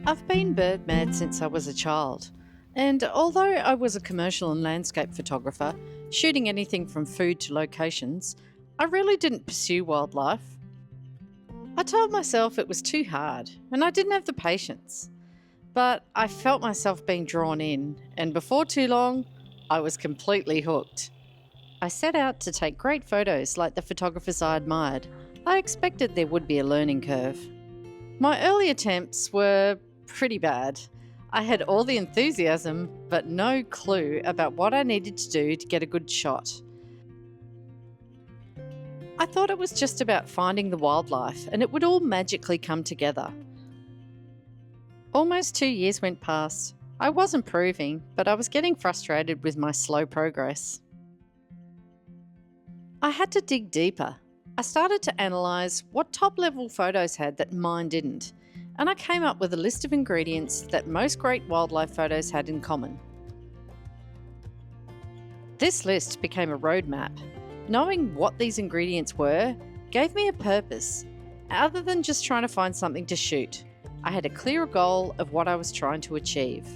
I've been bird mad since I was a child, and although I was a commercial and landscape photographer, shooting anything from food to locations, I really didn't pursue wildlife. I told myself it was too hard and I didn't have the patience, but I felt myself being drawn in, and before too long, I was completely hooked. I set out to take great photos like the photographers I admired. I expected there would be a learning curve. My early attempts were pretty bad. I had all the enthusiasm, but no clue about what I needed to do to get a good shot. I thought it was just about finding the wildlife and it would all magically come together. Almost 2 years went past. I was improving, but I was getting frustrated with my slow progress. I had to dig deeper. I started to analyse what top-level photos had that mine didn't, and I came up with a list of ingredients that most great wildlife photos had in common. This list became a roadmap. Knowing what these ingredients were gave me a purpose, other than just trying to find something to shoot. I had a clear goal of what I was trying to achieve.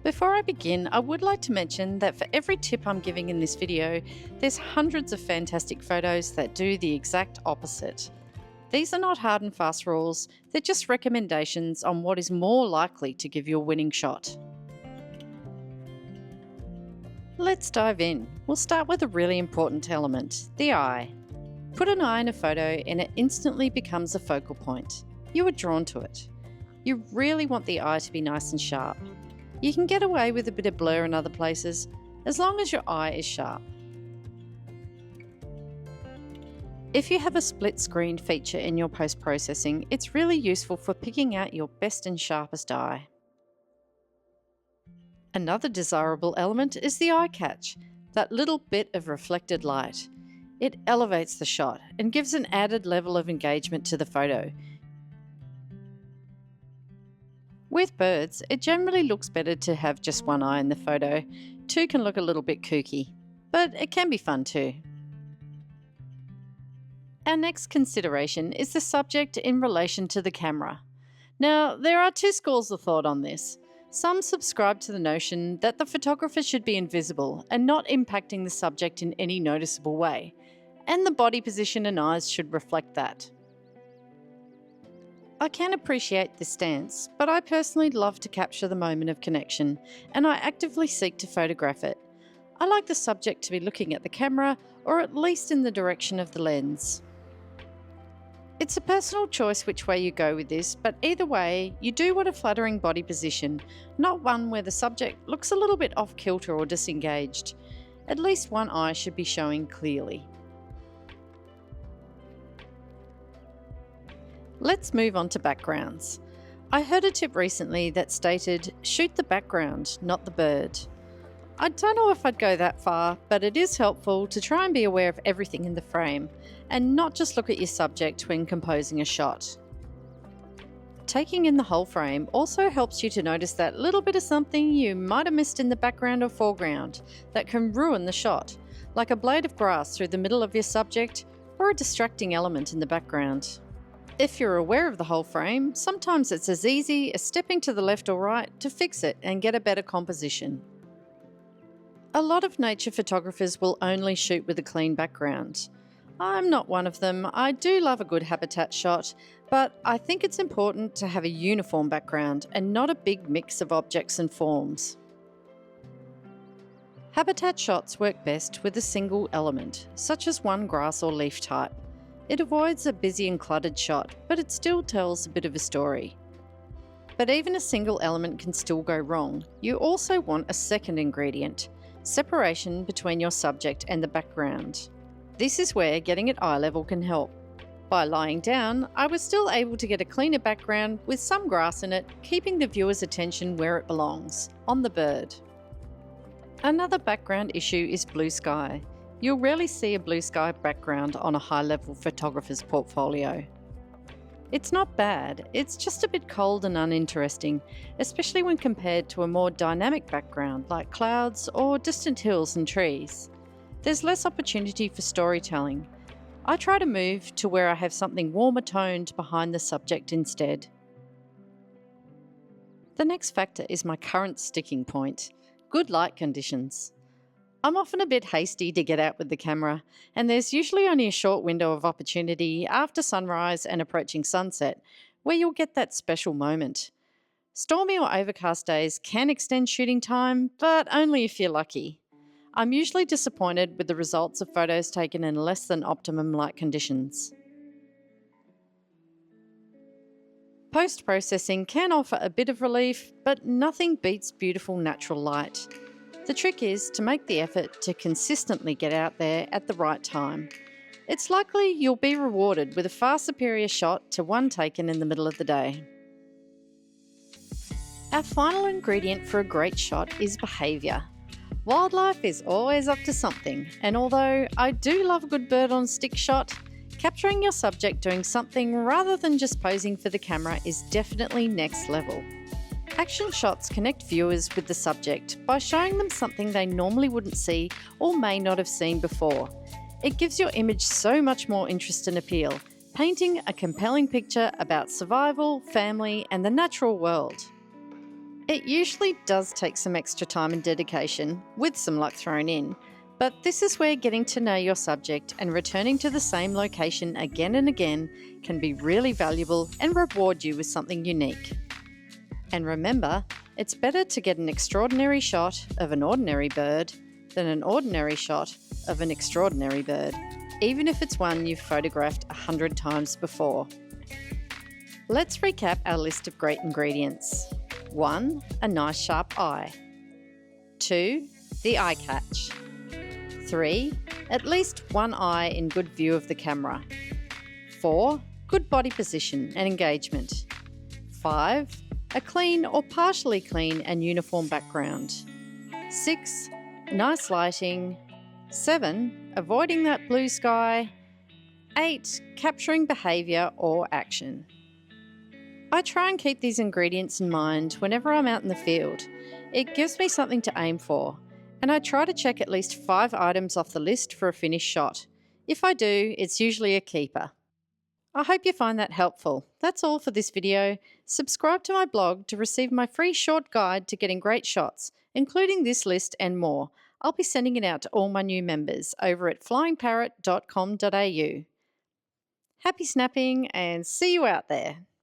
Before I begin, I would like to mention that for every tip I'm giving in this video, there's hundreds of fantastic photos that do the exact opposite. These are not hard and fast rules, they're just recommendations on what is more likely to give you a winning shot. Let's dive in. We'll start with a really important element, the eye. Put an eye in a photo and it instantly becomes a focal point. You are drawn to it. You really want the eye to be nice and sharp. You can get away with a bit of blur in other places, as long as your eye is sharp. If you have a split screen feature in your post-processing, it's really useful for picking out your best and sharpest eye. Another desirable element is the eye catch, that little bit of reflected light. It elevates the shot and gives an added level of engagement to the photo. With birds, it generally looks better to have just one eye in the photo. Two can look a little bit kooky, but it can be fun too. Our next consideration is the subject in relation to the camera. Now, there are two schools of thought on this. Some subscribe to the notion that the photographer should be invisible and not impacting the subject in any noticeable way, and the body position and eyes should reflect that. I can appreciate this stance, but I personally love to capture the moment of connection, and I actively seek to photograph it. I like the subject to be looking at the camera, or at least in the direction of the lens. It's a personal choice which way you go with this, but either way, you do want a flattering body position, not one where the subject looks a little bit off kilter or disengaged. At least one eye should be showing clearly. Let's move on to backgrounds. I heard a tip recently that stated, shoot the background, not the bird. I don't know if I'd go that far, but it is helpful to try and be aware of everything in the frame, and not just look at your subject when composing a shot. Taking in the whole frame also helps you to notice that little bit of something you might have missed in the background or foreground that can ruin the shot, like a blade of grass through the middle of your subject or a distracting element in the background. If you're aware of the whole frame, sometimes it's as easy as stepping to the left or right to fix it and get a better composition. A lot of nature photographers will only shoot with a clean background. I'm not one of them. I do love a good habitat shot, but I think it's important to have a uniform background and not a big mix of objects and forms. Habitat shots work best with a single element, such as one grass or leaf type. It avoids a busy and cluttered shot, but it still tells a bit of a story. But even a single element can still go wrong. You also want a second ingredient, separation between your subject and the background. This is where getting at eye level can help. By lying down, I was still able to get a cleaner background with some grass in it, keeping the viewer's attention where it belongs, on the bird. Another background issue is blue sky. You'll rarely see a blue sky background on a high-level photographer's portfolio. It's not bad, it's just a bit cold and uninteresting, especially when compared to a more dynamic background like clouds or distant hills and trees. There's less opportunity for storytelling. I try to move to where I have something warmer toned behind the subject instead. The next factor is my current sticking point: good light conditions. I'm often a bit hasty to get out with the camera, and there's usually only a short window of opportunity after sunrise and approaching sunset where you'll get that special moment. Stormy or overcast days can extend shooting time, but only if you're lucky. I'm usually disappointed with the results of photos taken in less than optimum light conditions. Post-processing can offer a bit of relief, but nothing beats beautiful natural light. The trick is to make the effort to consistently get out there at the right time. It's likely you'll be rewarded with a far superior shot to one taken in the middle of the day. Our final ingredient for a great shot is behaviour. Wildlife is always up to something, and although I do love a good bird on stick shot, capturing your subject doing something rather than just posing for the camera is definitely next level. Action shots connect viewers with the subject by showing them something they normally wouldn't see or may not have seen before. It gives your image so much more interest and appeal, painting a compelling picture about survival, family, and the natural world. It usually does take some extra time and dedication, with some luck thrown in, but this is where getting to know your subject and returning to the same location again and again can be really valuable and reward you with something unique. And remember, it's better to get an extraordinary shot of an ordinary bird than an ordinary shot of an extraordinary bird, even if it's one you've photographed 100 times before. Let's recap our list of great ingredients. 1. A nice sharp eye. 2. The eye catch. 3. At least one eye in good view of the camera. 4. Good body position and engagement. 5. A clean or partially clean and uniform background. 6. Nice lighting. 7. Avoiding that blue sky. 8. Capturing behaviour or action. I try and keep these ingredients in mind whenever I'm out in the field. It gives me something to aim for, and I try to check at least 5 items off the list for a finished shot. If I do, it's usually a keeper. I hope you find that helpful. That's all for this video. Subscribe to my blog to receive my free short guide to getting great shots, including this list and more. I'll be sending it out to all my new members over at flyingparrot.com.au. Happy snapping and see you out there.